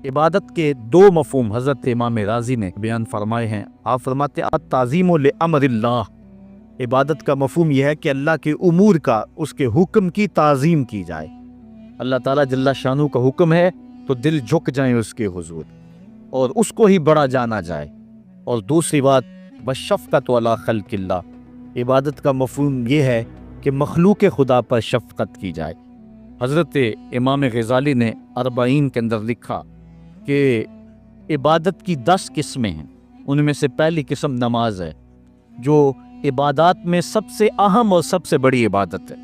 عبادت کے دو مفہوم حضرت امام رازی نے بیان فرمائے ہیں۔ آپ فرماتے ہیں التعظیم لامر اللہ، عبادت کا مفہوم یہ ہے کہ اللہ کے امور کا، اس کے حکم کی تعظیم کی جائے۔ اللہ تعالیٰ جل شانہ کا حکم ہے تو دل جھک جائیں اس کے حضور اور اس کو ہی بڑا جانا جائے۔ اور دوسری بات بشفقت علی خلق اللہ، عبادت کا مفہوم یہ ہے کہ مخلوق خدا پر شفقت کی جائے۔ حضرت امام غزالی نے اربعین کے اندر لکھا کہ عبادت کی 10 قسمیں ہیں، ان میں سے پہلی قسم نماز ہے جو عبادات میں سب سے اہم اور سب سے بڑی عبادت ہے۔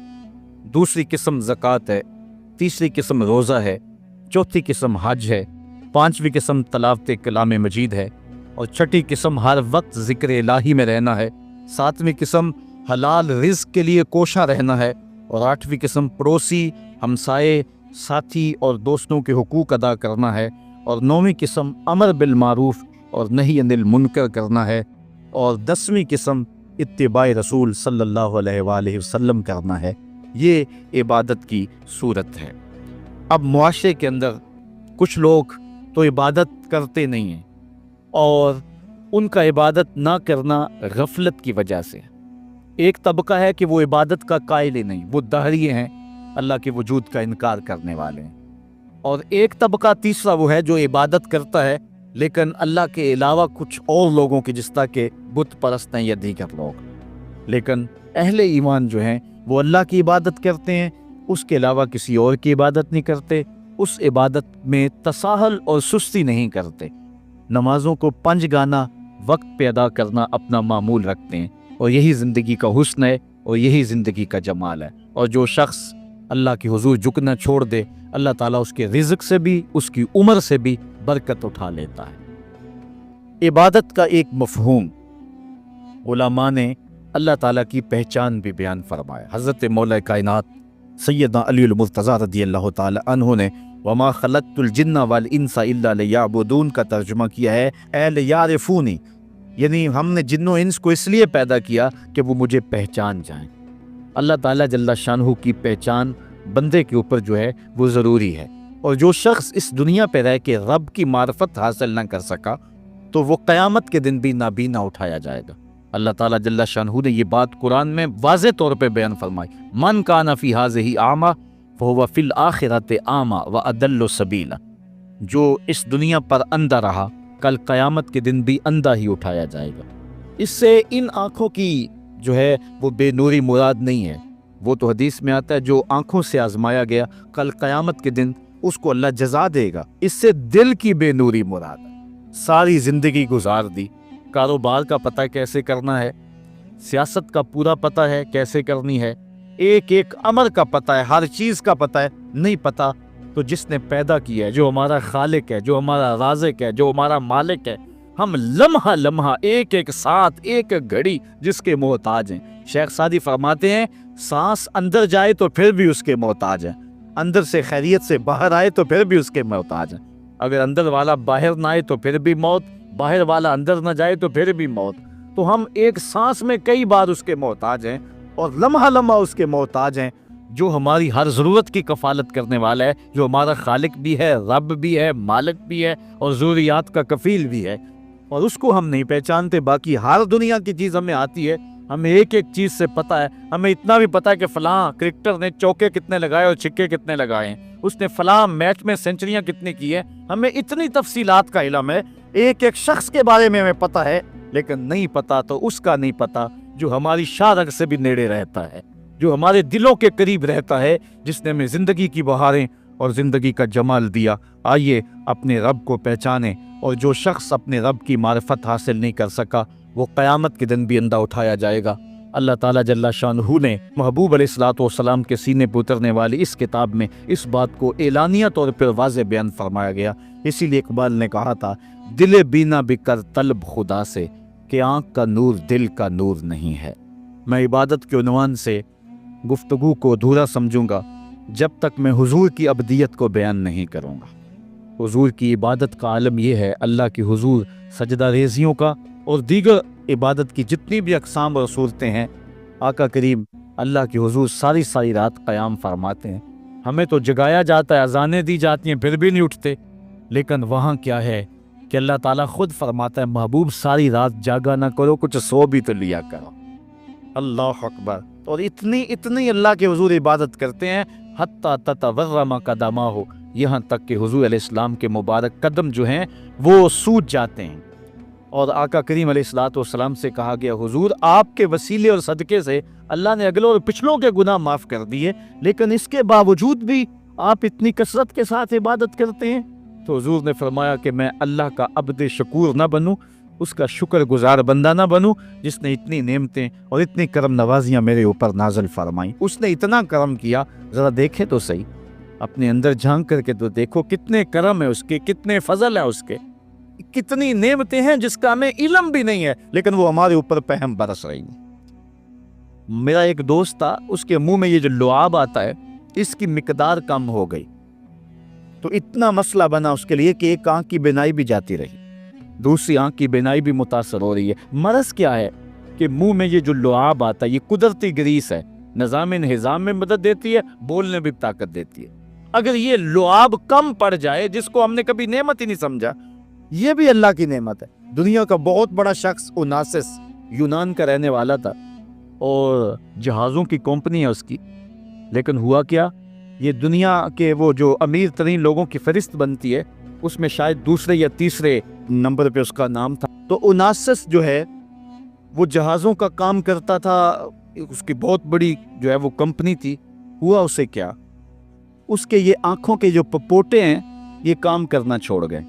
دوسری قسم زکوٰۃ ہے، تیسری قسم روزہ ہے، چوتھی قسم حج ہے، پانچویں قسم تلاوت کلام مجید ہے، اور چھٹی قسم ہر وقت ذکر الہی میں رہنا ہے، ساتویں قسم حلال رزق کے لیے کوشاں رہنا ہے، اور آٹھویں قسم پڑوسی، ہمسائے، ساتھی اور دوستوں کے حقوق ادا کرنا ہے، اور نویں قسم امر بالمعروف اور نہی عن المنکر کرنا ہے، اور 10ویں قسم اتباع رسول صلی اللہ علیہ وآلہ وسلم کرنا ہے۔ یہ عبادت کی صورت ہے۔ اب معاشرے کے اندر کچھ لوگ تو عبادت کرتے نہیں ہیں، اور ان کا عبادت نہ کرنا غفلت کی وجہ سے۔ ایک طبقہ ہے کہ وہ عبادت کا قائل ہی نہیں، وہ دہریے ہیں، اللہ کے وجود کا انکار کرنے والے ہیں۔ اور ایک طبقہ تیسرا وہ ہے جو عبادت کرتا ہے لیکن اللہ کے علاوہ کچھ اور لوگوں کی، جس طرح کہ بت پرست ہیں یا دیگر لوگ۔ لیکن اہل ایمان جو ہیں وہ اللہ کی عبادت کرتے ہیں، اس کے علاوہ کسی اور کی عبادت نہیں کرتے، اس عبادت میں تساہل اور سستی نہیں کرتے، نمازوں کو 5 گانا وقت پہ ادا کرنا اپنا معمول رکھتے ہیں، اور یہی زندگی کا حسن ہے اور یہی زندگی کا جمال ہے۔ اور جو شخص اللہ کے حضور جھکنا چھوڑ دے، اللہ تعالیٰ اس کے رزق سے بھی، اس کی عمر سے بھی برکت اٹھا لیتا ہے۔ عبادت کا ایک مفہوم علماء نے اللہ تعالیٰ کی پہچان بھی بیان فرمایا۔ حضرت مولا کائنات سیدنا علی المرتضیٰ رضی اللہ تعالیٰ عنہ نے وما خلقت الجن والانس الا لیعبدون کا ترجمہ کیا ہے اے لیعرفونی، یعنی ہم نے جن و انس کو اس لیے پیدا کیا کہ وہ مجھے پہچان جائیں۔ اللہ تعالیٰ جل شانہ کی پہچان بندے کے اوپر جو ہے وہ ضروری ہے، اور جو شخص اس دنیا پہ رہ کے رب کی معرفت حاصل نہ کر سکا تو وہ قیامت کے دن بھی نابینا اٹھایا جائے گا۔ اللہ تعالیٰ جل شانہ نے یہ بات قرآن میں واضح طور پہ بیان فرمائی، من کان فی ھذہ اعمی فہو فی الآخرۃ اعمی واضل سبیلا، جو اس دنیا پر اندھا رہا کل قیامت کے دن بھی اندھا ہی اٹھایا جائے گا۔ اس سے ان آنکھوں کی جو ہے وہ بے نوری مراد نہیں ہے، وہ تو حدیث میں آتا ہے جو آنکھوں سے آزمایا گیا کل قیامت کے دن اس کو اللہ جزا دے گا۔ اس سے دل کی بے نوری مراد ہے۔ ساری زندگی گزار دی، کاروبار کا پتہ کیسے کرنا ہے، سیاست کا پورا پتہ ہے کیسے کرنی ہے، ایک ایک امر کا پتہ ہے، ہر چیز کا پتہ ہے، نہیں پتہ تو جس نے پیدا کیا ہے، جو ہمارا خالق ہے، جو ہمارا رازق ہے، جو ہمارا مالک ہے، ہم لمحہ لمحہ ایک ایک ساتھ ایک ایک گھڑی جس کے محتاج ہیں۔ شیخ سعدی فرماتے ہیں سانس اندر جائے تو پھر بھی اس کے محتاج ہیں، اندر سے خیریت سے باہر آئے تو پھر بھی اس کے محتاج ہیں، اگر اندر والا باہر نہ آئے تو پھر بھی موت، باہر والا اندر نہ جائے تو پھر بھی موت۔ تو ہم ایک سانس میں کئی بار اس کے محتاج ہیں اور لمحہ لمحہ اس کے محتاج ہیں، جو ہماری ہر ضرورت کی کفالت کرنے والا ہے، جو ہمارا خالق بھی ہے، رب بھی ہے، مالک بھی ہے اور ضروریات کا کفیل بھی ہے، اور اس کو ہم نہیں پہچانتے۔ باقی ہر دنیا کی چیز ہمیں آتی ہے، ہمیں ایک ایک چیز سے پتہ ہے، ہمیں اتنا بھی پتہ ہے کہ فلاں کرکٹر نے چوکے کتنے لگائے اور چھکے کتنے لگائے ہیں، اس نے فلاں میچ میں سینچریاں کتنی کی ہیں، ہمیں اتنی تفصیلات کا علم ہے، ایک ایک شخص کے بارے میں ہمیں پتہ ہے، لیکن نہیں پتہ تو اس کا نہیں پتہ جو ہماری شاہ رگ سے بھی نیڑے رہتا ہے، جو ہمارے دلوں کے قریب رہتا ہے، جس نے ہمیں زندگی کی بہاریں اور زندگی کا جمال دیا۔ آئیے اپنے رب کو پہچانیں، اور جو شخص اپنے رب کی معرفت حاصل نہیں کر سکا وہ قیامت کے دن بھی اندھا اٹھایا جائے گا۔ اللہ تعالیٰ جل شانہ نے محبوب علیہ الصلوۃ والسلام کے سینے پہ اترنے والی اس کتاب میں اس بات کو اعلانیہ طور پر واضح بیان فرمایا گیا۔ اسی لیے اقبال نے کہا تھا دل بینا بکر طلب خدا سے کہ آنکھ کا نور دل کا نور نہیں ہے۔ میں عبادت کے عنوان سے گفتگو کو ادھورا سمجھوں گا جب تک میں حضور کی ابدیت کو بیان نہیں کروں گا۔ حضور کی عبادت کا عالم یہ ہے، اللہ کی حضور سجدہ ریزیوں کا اور دیگر عبادت کی جتنی بھی اقسام اور صورتیں ہیں، آقا کریم اللہ کی حضور ساری ساری رات قیام فرماتے ہیں، ہمیں تو جگایا جاتا ہے، اذانیں دی جاتی ہیں پھر بھی نہیں اٹھتے، لیکن وہاں کیا ہے کہ اللہ تعالیٰ خود فرماتا ہے محبوب ساری رات جاگا نہ کرو، کچھ سو بھی تو لیا کرو۔ اللہ اکبر۔ اور اتنی اللہ کے حضور عبادت کرتے ہیں حتیٰ تتورم قدماہ، یہاں تک کہ حضور علیہ السلام کے مبارک قدم جو ہیں وہ سوج جاتے ہیں۔ اور آقا کریم علیہ الصلوۃ والسلام سے کہا گیا حضور آپ کے وسیلے اور صدقے سے اللہ نے اگلوں اور پچھلوں کے گناہ معاف کر دیے، لیکن اس کے باوجود بھی آپ اتنی کثرت کے ساتھ عبادت کرتے ہیں۔ تو حضور نے فرمایا کہ میں اللہ کا عبد شکور نہ بنوں، اس کا شکر گزار بندہ نہ بنوں جس نے اتنی نعمتیں اور اتنی کرم نوازیاں میرے اوپر نازل فرمائیں۔ اس نے اتنا کرم کیا، ذرا دیکھیں تو صحیح، اپنے اندر جھانک کر کے تو دیکھو کتنے کرم ہے اس کے، کتنے فضل ہے اس کے، کتنی نعمتیں ہیں جس کا ہمیں علم بھی نہیں ہے، لیکن وہ ہمارے اوپر پہم برس رہی ہیں۔ میرا ایک دوست تھا، اس کے منہ میں یہ جو لعاب آتا ہے اس کی مقدار کم ہو گئی، تو اتنا مسئلہ بنا اس کے لیے کہ ایک آنکھ کی بینائی بھی جاتی رہی، دوسری آنکھ کی بینائی بھی متاثر ہو رہی ہے۔ مرض کیا ہے کہ منہ میں یہ جو لعاب آتا ہے یہ قدرتی گریس ہے، نظام انہضام میں مدد دیتی ہے، بولنے بھی طاقت دیتی ہے۔ اگر یہ لعاب کم پڑ جائے جس کو ہم نے کبھی نعمت ہی نہیں سمجھا، یہ بھی اللہ کی نعمت ہے۔ دنیا کا بہت بڑا شخص اوناسس یونان کا رہنے والا تھا اور جہازوں کی کمپنی ہے اس کی، لیکن ہوا کیا، یہ دنیا کے وہ جو امیر ترین لوگوں کی فہرست بنتی ہے اس میں شاید دوسرے یا تیسرے نمبر پہ اس کا نام تھا۔ تو اوناسس جو ہے وہ جہازوں کا کام کرتا تھا، اس کی بہت بڑی جو ہے وہ کمپنی تھی۔ ہوا اسے کیا، اس کے یہ آنکھوں کے جو پپوٹے ہیں یہ کام کرنا چھوڑ گئے۔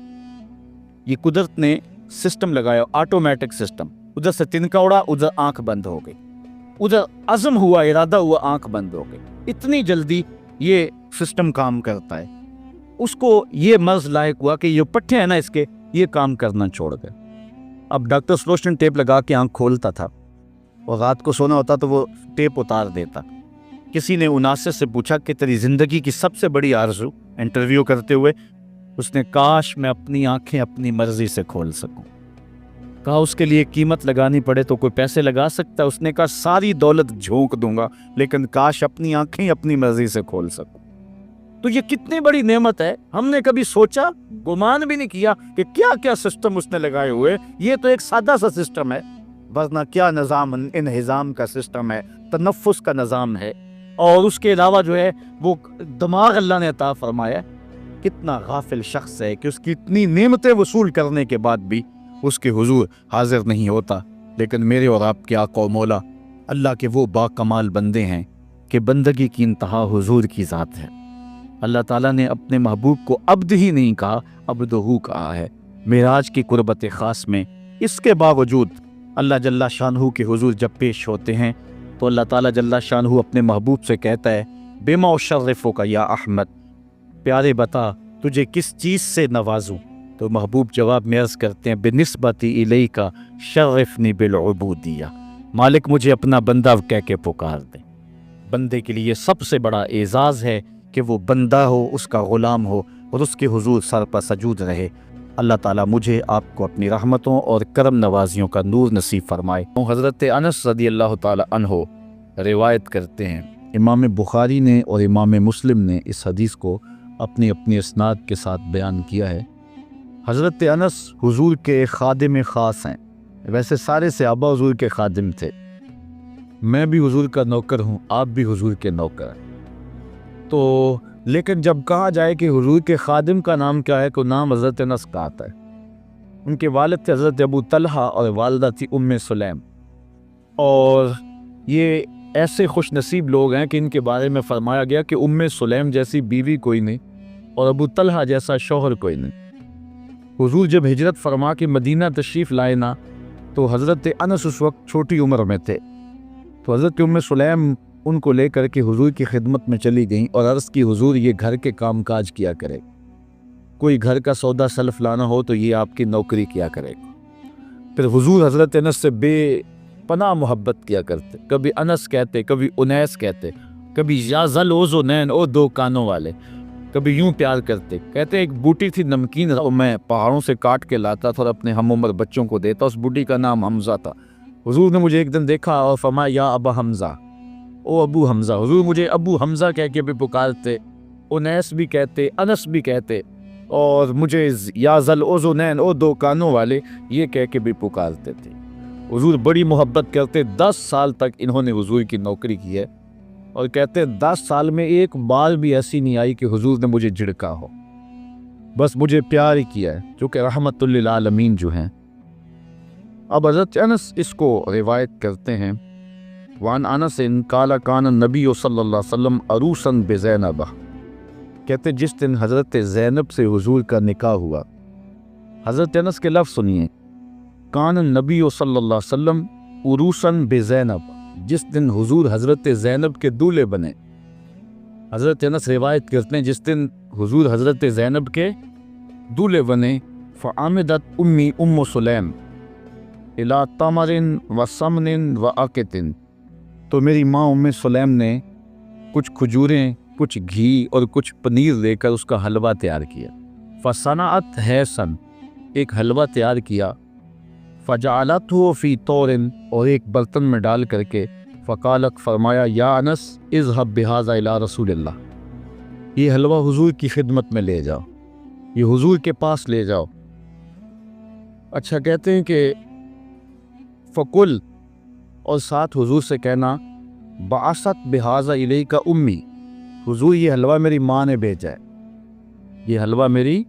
یہ قدرت نے سسٹم لگایا، آٹومیٹک سسٹم، ادھر سے تنکا اڑا، ادھر آنکھ بند ہو گئی، ادھر عزم ہوا، ارادہ ہوا، آنکھ بند ہو گئی۔ اتنی جلدی یہ سسٹم کام کرتا ہے۔ اس کو یہ مرض لاحق ہوا کہ یہ پٹھے ہیں نا اس کے، یہ کام کرنا چھوڑ گئے۔ اب ڈاکٹر سلوشن ٹیپ لگا کے آنکھ کھولتا تھا اور رات کو سونا ہوتا تو وہ ٹیپ اتار دیتا۔ کسی نے اوناسس سے پوچھا کہ تیری زندگی کی سب سے بڑی آرزو، انٹرویو کرتے ہوئے اس نے کاش میں اپنی آنکھیں اپنی مرضی سے کھول سکوں۔ کہا اس کے لیے قیمت لگانی پڑے تو کوئی پیسے لگا سکتا ہے؟ اس نے کہا ساری دولت جھونک دوں گا لیکن کاش اپنی آنکھیں اپنی مرضی سے کھول سکوں۔ تو یہ کتنی بڑی نعمت ہے، ہم نے کبھی سوچا، گمان بھی نہیں کیا کہ کیا کیا سسٹم اس نے لگائے ہوئے۔ یہ تو ایک سادہ سا سسٹم ہے، ورنہ کیا نظام انہضام کا سسٹم ہے، تنفس کا نظام ہے، اور اس کے علاوہ جو ہے وہ دماغ اللہ نے عطا فرمایا۔ کتنا غافل شخص ہے کہ اس کی اتنی نعمتیں وصول کرنے کے بعد بھی اس کے حضور حاضر نہیں ہوتا۔ لیکن میرے اور آپ کے آقا و مولا اللہ کے وہ با کمال بندے ہیں کہ بندگی کی انتہا حضور کی ذات ہے۔ اللہ تعالیٰ نے اپنے محبوب کو عبد ہی نہیں کہا، عبدہو کہا ہے معراج کی قربت خاص میں۔ اس کے باوجود اللہ جل شانہ کے حضور جب پیش ہوتے ہیں تو اللہ تعالیٰ جل شانہ اپنے محبوب سے کہتا ہے بما اشرفک یا احمد، پیارے بتا تجھے کس چیز سے نوازوں؟ تو محبوب جواب میں عرض کرتے ہیں بنسبتی الیک شرفنی بالعبودیہ، مالک مجھے اپنا بندہ کہہ کے پکار دے۔ بندے کے لیے سب سے بڑا اعزاز ہے کہ وہ بندہ ہو، اس کا غلام ہو اور اس کے حضور سر پر سجود رہے۔ اللہ تعالیٰ مجھے آپ کو اپنی رحمتوں اور کرم نوازیوں کا نور نصیب فرمائے۔ حضرت انس رضی اللہ تعالیٰ عنہ روایت کرتے ہیں، امام بخاری نے اور امام مسلم نے اس حدیث کو اپنی اسناد کے ساتھ بیان کیا ہے۔ حضرت انس حضور کے خادم خاص ہیں، ویسے سارے صحابہ حضور کے خادم تھے، میں بھی حضور کا نوکر ہوں، آپ بھی حضور کے نوکر ہیں۔ تو لیکن جب کہا جائے کہ حضور کے خادم کا نام کیا ہے، تو نام حضرت انس کا آتا ہے۔ ان کے والد تھے حضرت ابو طلحہ اور والدہ تھی ام سلیم، اور یہ ایسے خوش نصیب لوگ ہیں کہ ان کے بارے میں فرمایا گیا کہ ام سلیم جیسی بیوی کوئی نہیں اور ابو طلحہ جیسا شوہر کوئی نہیں۔ حضور جب ہجرت فرما کے مدینہ تشریف لائے نا تو حضرت انس اس وقت چھوٹی عمر میں تھے، تو حضرت ام سلیم ان کو لے کر کے حضور کی خدمت میں چلی گئیں اور عرض کی حضور یہ گھر کے کام کاج کیا کرے، کوئی گھر کا سودا سلف لانا ہو تو یہ آپ کی نوکری کیا کرے۔ پھر حضور حضرت انس سے بے پناہ محبت کیا کرتے، کبھی انس کہتے، کبھی انیس کہتے، کبھی یا ذل اذنین، او دو کانوں والے، کبھی یوں پیار کرتے۔ کہتے ایک بوٹی تھی نمکین، میں پہاڑوں سے کاٹ کے لاتا تھا اور اپنے ہم عمر بچوں کو دیتا، اس بوٹی کا نام حمزہ تھا۔ حضور نے مجھے ایک دن دیکھا اور فرمایا یا ابا حمزہ، او ابو حمزہ۔ حضور مجھے ابو حمزہ کہہ کے بھی پکارتے، انیس بھی کہتے، انس بھی کہتے۔ اور مجھے یا ذل اذنین، او دو کانوں والے، یہ کہہ کے بھی پکارتے تھے۔ حضور بڑی محبت کرتے، 10 سال تک انہوں نے حضور کی نوکری کی ہے، اور کہتے 10 سال میں ایک بار بھی ایسی نہیں آئی کہ حضور نے مجھے جھڑکا ہو، بس مجھے پیار ہی کیا ہے، چونکہ رحمت للعالمین جو ہیں۔ اب حضرت انس اس کو روایت کرتے ہیں، وان انس قال کان النبی صلی اللہ علیہ وسلم عروسا بزینب، کہتے جس دن حضرت زینب سے حضور کا نکاح ہوا، حضرت انس کے لفظ سنیے، کان النبی صلی اللہ علیہ وسلم عروسا بزینب، جس دن حضور حضرت زینب کے دولہے بنے۔ حضرت انس روایت کرتے ہیں جس دن حضور حضرت زینب کے دولہے بنے، فعامدت امی ام سلیم الی تمر و سمن و عقت، تو میری ماں ام سلیم نے کچھ کھجوریں، کچھ گھی اور کچھ پنیر لے کر اس کا حلوہ تیار کیا۔ فصنعت حیسن، ایک حلوہ تیار کیا، فجعلتہ فی طور، اور ایک برتن میں ڈال کر کے، فقالت، فرمایا، یا انس اذهب بہذا الی رسول اللہ، یہ حلوہ حضور کی خدمت میں لے جاؤ، یہ حضور کے پاس لے جاؤ۔ اچھا، کہتے ہیں کہ فقل، اور ساتھ حضور سے کہنا، بعثت بہذا الیک امی، حضور یہ حلوہ میری ماں نے بھیجا ہے، یہ حلوہ میری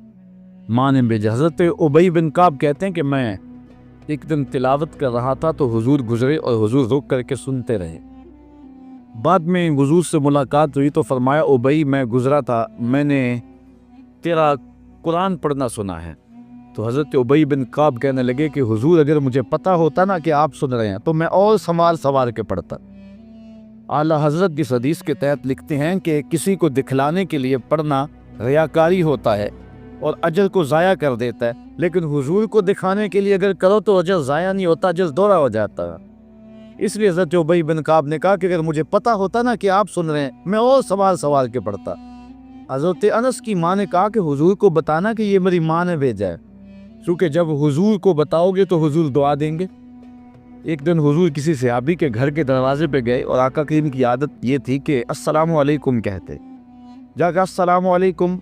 ماں نے بھیجا۔ حضرت ابی بن کعب کہتے ہیں کہ میں ایک دن تلاوت کر رہا تھا تو حضور گزرے اور حضور رک کر کے سنتے رہے۔ بعد میں حضور سے ملاقات ہوئی تو فرمایا، ابی میں گزرا تھا، میں نے تیرا قرآن پڑھنا سنا ہے۔ تو حضرت ابی بن کعب کہنے لگے کہ حضور اگر مجھے پتہ ہوتا نا کہ آپ سن رہے ہیں تو میں اور سوار کے پڑھتا۔ اعلیٰ حضرت اس حدیث کے تحت لکھتے ہیں کہ کسی کو دکھلانے کے لیے پڑھنا ریاکاری ہوتا ہے اور اجر کو ضائع کر دیتا ہے، لیکن حضور کو دکھانے کے لیے اگر کرو تو اجر ضائع نہیں ہوتا، اجر دوہرا ہو جاتا ہے۔ اس لیے حضرت ابی بن کعب نے کہا کہ اگر مجھے پتہ ہوتا نا کہ آپ سن رہے ہیں میں اور سوار کے پڑھتا۔ حضرت انس کی ماں نے کہا کہ حضور کو بتانا کہ یہ میری ماں نے بھیجا ہے، کیونکہ جب حضور کو بتاؤ گے تو حضور دعا دیں گے۔ ایک دن حضور کسی صحابی کے گھر کے دروازے پہ گئے اور آقا کریم کی عادت یہ تھی کہ السلام علیکم کہتے، جا کر السلام علیکم،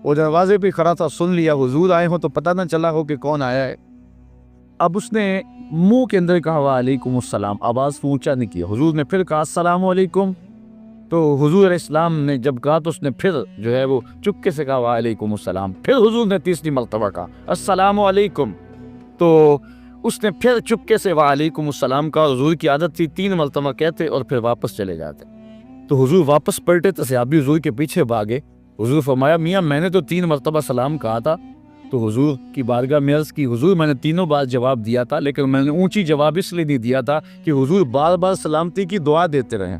وہ دروازے پہ کھڑا تھا، سن لیا حضور آئے ہوں تو پتہ نہ چلا ہو کہ کون آیا ہے۔ اب اس نے منہ کے اندر کہا وعلیکم السلام، آواز اونچا نہیں کیا۔ حضور نے پھر کہا السلام علیکم، تو حضور علیہ السلام نے جب کہا تو اس نے پھر جو ہے وہ چپکے سے کہا وعلیکم السلام۔ پھر حضور نے تیسری مرتبہ کہا السلام علیکم، تو اس نے پھر چپکے سے وعلیکم السلام کہا۔ حضور کی عادت تھی 3 مرتبہ کہتے اور پھر واپس چلے جاتے۔ تو حضور واپس پلٹے تو صحابی حضور کے پیچھے بھاگے۔ حضور فرمایا، میاں میں نے تو 3 مرتبہ سلام کہا تھا۔ تو حضور کی بارگاہ میں عرض کی، حضور میں نے تینوں بار جواب دیا تھا، لیکن میں نے اونچی جواب اس لیے نہیں دیا تھا کہ حضور بار بار سلامتی کی دعا دیتے رہیں۔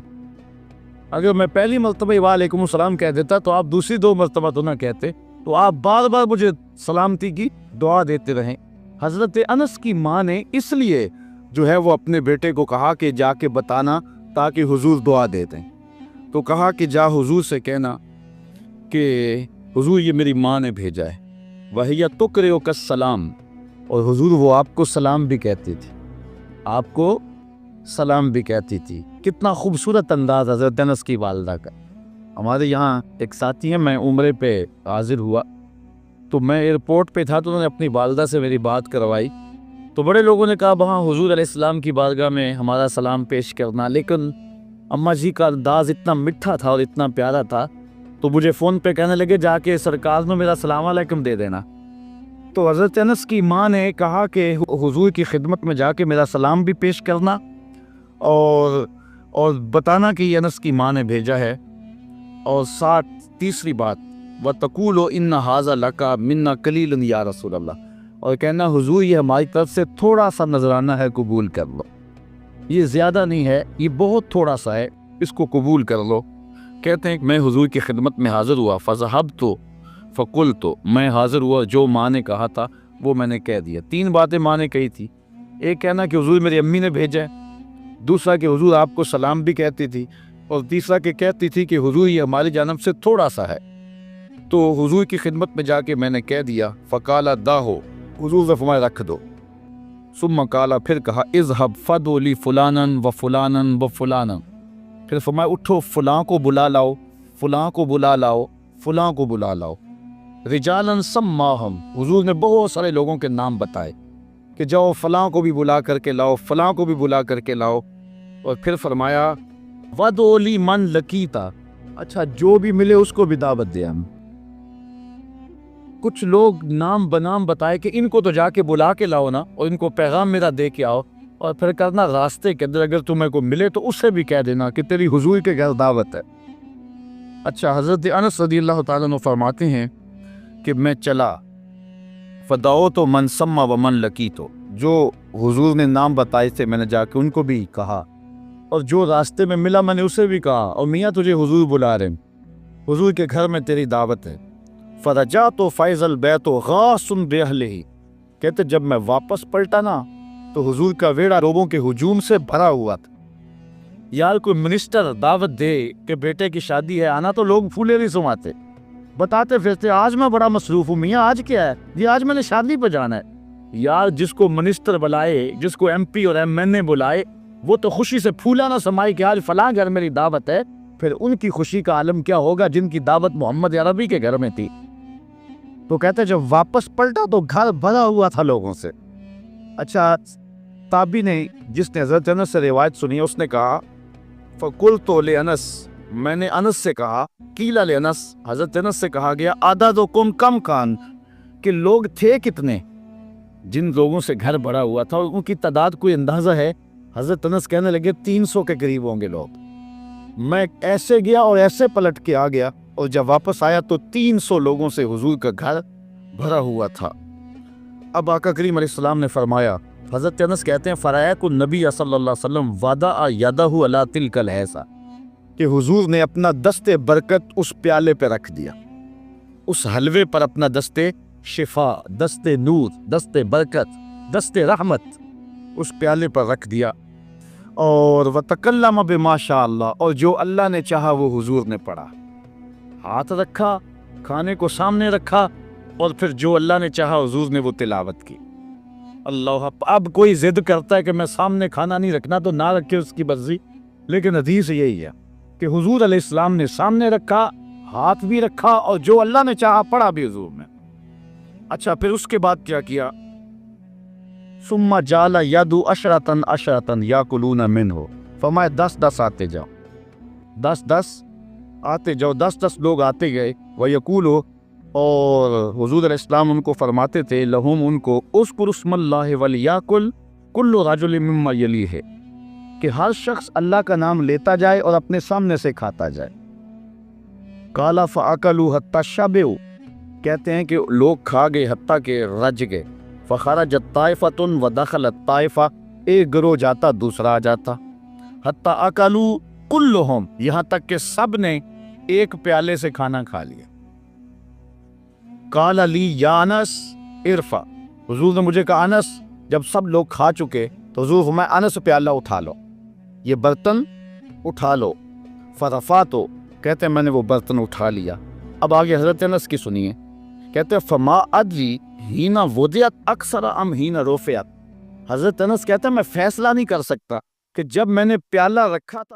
اگر میں پہلی مرتبہ وعلیکم السلام کہہ دیتا تو آپ دوسری 2 مرتبہ تو نہ کہتے، تو آپ بار بار مجھے سلامتی کی دعا دیتے رہیں۔ حضرت انس کی ماں نے اس لیے جو ہے وہ اپنے بیٹے کو کہا کہ جا کے بتانا تاکہ حضور دعا دے دیں۔ تو کہا کہ جا حضور سے کہنا کہ حضور یہ میری ماں نے بھیجا ہے، وَهِيَ تُقْرِئُكَ السَّلَامَ، اور حضور وہ آپ کو سلام بھی کہتی تھی، آپ کو سلام بھی کہتی تھی۔ کتنا خوبصورت انداز حضرت انس کی والدہ کا۔ ہمارے یہاں ایک ساتھی ہیں، میں عمرے پہ حاضر ہوا تو میں ایئرپورٹ پہ تھا تو انہوں نے اپنی والدہ سے میری بات کروائی، تو بڑے لوگوں نے کہا وہاں حضور علیہ السلام کی بارگاہ میں ہمارا سلام پیش کرنا، لیکن اماں جی کا انداز اتنا میٹھا تھا اور اتنا پیارا تھا تو مجھے فون پہ کہنے لگے جا کے سرکار میں میرا سلام علیکم دے دینا۔ تو حضرت انس کی ماں نے کہا کہ حضور کی خدمت میں جا کے میرا سلام بھی پیش کرنا اور بتانا کہ یہ انس کی ماں نے بھیجا ہے، اور ساتھ تیسری بات وَتَقُولُ إِنَّ هَذَا لَكَ مِنَّا قَلِيلٌ یا رسول اللہ، اور کہنا حضور یہ ہماری طرف سے تھوڑا سا نذرانہ ہے، قبول کر لو، یہ زیادہ نہیں ہے، یہ بہت تھوڑا سا ہے، اس کو قبول کر لو۔ کہتے ہیں کہ میں حضور کی خدمت میں حاضر ہوا، فَذَهَبْتُ فَقُلْتُ، میں حاضر ہوا، جو ماں نے کہا تھا وہ میں نے کہہ دیا۔ 3 باتیں ماں نے کہی تھی، ایک کہنا کہ حضور میری امی نے بھیجا ہے، دوسرا کہ حضور آپ کو سلام بھی کہتی تھی، اور تیسرا کہ کہتی تھی کہ حضور یہ ہماری جانب سے تھوڑا سا ہے۔ تو حضور کی خدمت میں جا کے میں نے کہہ دیا، فقال داہو، حضور نے فرمایا رکھ دو، ثم قال، پھر کہا اذهب فدعو لی فلانا و فلانا و فلانا، پھر فرمایا اٹھو فلاں کو بلا لاؤ، فلاں کو بلا لاؤ، فلاں کو بلا لاؤ۔ رجالن سماہم، حضور نے بہت سارے لوگوں کے نام بتائے کہ جاؤ فلاں کو بھی بلا کر کے لاؤ، فلاں کو بھی بلا کر کے لاؤ، اور پھر فرمایا وَدْعُ لِمَنْ لَقِيتَ، اچھا جو بھی ملے اس کو بھی دعوت دیا۔ ہم کچھ لوگ نام بنام بتائے کہ ان کو تو جا کے بلا کے لاؤ نا، اور ان کو پیغام میرا دے کے آؤ، اور پھر کرنا راستے کے اندر اگر تمہیں کو ملے تو اسے بھی کہہ دینا کہ تیری حضور کے گھر دعوت ہے۔ اچھا حضرت انس رضی اللہ تعالیٰ عنہ فرماتے ہیں کہ میں چلا فدعوت من سما ومن لقیت، جو حضور نے نام بتائے تھے میں نے جا کے ان کو بھی کہا، اور جو راستے میں ملا میں نے اسے بھی کہا، اور میاں تجھے حضور بلا رہے ہیں، حضور کے گھر میں تیری دعوت ہے۔ فرجعت فیض البیت غاص بأہلہ، کہتے جب میں واپس پلٹا نا تو حضور کا ویڑا لوگوں کے ہجوم سے بھرا ہوا تھا۔ یار کوئی منسٹر دعوت دے کہ بیٹے کی شادی ہے آنا تو لوگ پھولے نہیں سماتے، بتاتے پھرتے آج میں بڑا مصروف ہوں میاں، آج کیا ہے جی؟ آج میں نے شادی پہ جانا ہے۔ یار جس کو منسٹر بلائے، جس کو ایم پی اور ایم این اے بلائے، وہ تو خوشی سے پھولا نہ سمائے کہ آج فلاں گھر میری دعوت ہے، پھر ان کی خوشی کا عالم کیا ہوگا جن کی دعوت محمد عربی کے گھر میں تھی۔ تو کہتے جب واپس پلٹا تو گھر بھرا ہوا تھا لوگوں سے۔ اچھا تابعی نے جس نے حضرت انس سے روایت سنی اس نے کہا فقلت لانس، میں نے انس سے کہا، قیل لانس، حضرت انس سے کہا گیا عددکم کم کان، کہ لوگ تھے کتنے؟ جن لوگوں سے گھر بھرا ہوا تھا ان کی تعداد کوئی اندازہ ہے؟ حضرت انس کہنے لگے 300 کے قریب ہوں گے لوگ۔ میں ایسے گیا اور ایسے پلٹ کے آ گیا، اور جب واپس آیا تو 300 لوگوں سے حضور کا گھر بھرا ہوا تھا۔ اب آقا کریم علیہ السلام نے فرمایا، حضرت انس کہتے ہیں فرأیت النبی صلی اللہ علیہ وسلم وضع یدہ علی تلک الحیضہ، کہ حضور نے اپنا دست برکت اس پیالے پہ رکھ دیا، اس حلوے پر اپنا دست شفا، دست نور، دست برکت، دست رحمت اس پیالے پر رکھ دیا، اور وتکلم بما شاء اللہ، اور جو اللہ نے چاہا وہ حضور نے پڑھا، ہاتھ رکھا، کھانے کو سامنے رکھا، اور پھر جو اللہ نے چاہا حضور نے وہ تلاوت کی۔ اللہ، اب کوئی ضد کرتا ہے کہ میں سامنے کھانا نہیں رکھنا تو نہ رکھے، اس کی مرضی، لیکن حدیث یہی ہے کہ حضور علیہ السلام نے سامنے رکھا، ہاتھ بھی رکھا، اور جو اللہ نے چاہا پڑھا بھی حضور نے۔ اچھا پھر اس کے بعد کیا کیا؟ ثم جعل یدعو عشرۃ عشرۃ یاکلون منہ، فرمایا 10 آتے جاؤ، 10 آتے جاؤ، 10 لوگ آتے گئے، وَيَقُولُ، اور حضور علیہ السلام ان کو فرماتے تھے لہم، ان کو، اذکر اسم اللہ ولیاکل کل رجل مما یلیہ، کہ ہر شخص اللہ کا نام لیتا جائے اور اپنے سامنے سے کھاتا جائے۔ قال فاکلوا حتی شبعوا، کہتے ہیں کہ لوگ کھا گئے حتیٰ کہ رج گئے۔ فخرجت طائفۃ ودخلت طائفہ، ایک گروہ جاتا دوسرا آ جاتا، حتی اکلوا کلہم، یہاں تک کہ سب نے ایک پیالے سے کھانا کھا لیا۔ قال لی یا انس ارفع، حضور نے مجھے کہا انس، جب سب لوگ کھا چکے تو حضور فرمایا انس پیالہ اٹھا لو، یہ برتن اٹھا لو۔ فرفعتو، کہتے ہیں میں نے وہ برتن اٹھا لیا۔ اب آگے حضرت انس کی سنیے، کہتے ہیں فما ادری حین وضعت اکثر ام حین رفعت، حضرت انس کہتے ہیں میں فیصلہ نہیں کر سکتا کہ جب میں نے پیالہ رکھا تھا